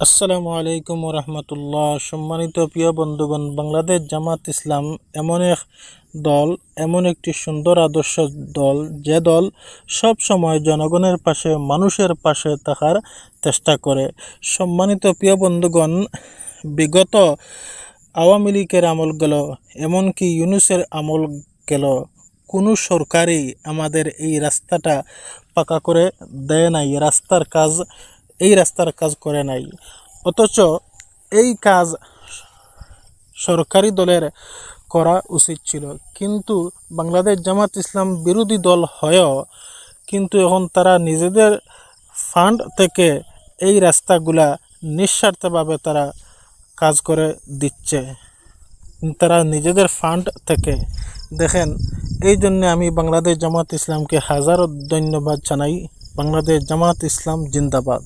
আসসালামু আলাইকুম রহমতুল্লাহ। সম্মানিত প্রিয় বন্ধুগণ, বাংলাদেশ জামাত ইসলাম এমন এক দল, এমন একটি সুন্দর আদর্শ দল, যে দল সব সময় জনগণের পাশে, মানুষের পাশে থাকার চেষ্টা করে। সম্মানিত প্রিয় বন্ধুগণ, বিগত আওয়ামী লীগের আমল গেল, এমনকি ইউনূসের আমল গেল, কোনো সরকারই আমাদের এই রাস্তাটা পাকা করে দেয় নাই, এই রাস্তার কাজ করে নাই। অথচ এই কাজ সরকারি দলের করা উচিত ছিল, কিন্তু বাংলাদেশ জামাত ইসলাম বিরোধী দল হয়েও কিন্তু এখন তারা নিজেদের ফান্ড থেকে এই রাস্তাগুলা নিঃস্বার্থভাবে তারা কাজ করে দিচ্ছে, তারা নিজেদের ফান্ড থেকে। দেখেন, এই জন্যে আমি বাংলাদেশ জামাত ইসলামকে হাজারো ধন্যবাদ জানাই। বাংলাদেশ জামাত ইসলাম জিন্দাবাদ।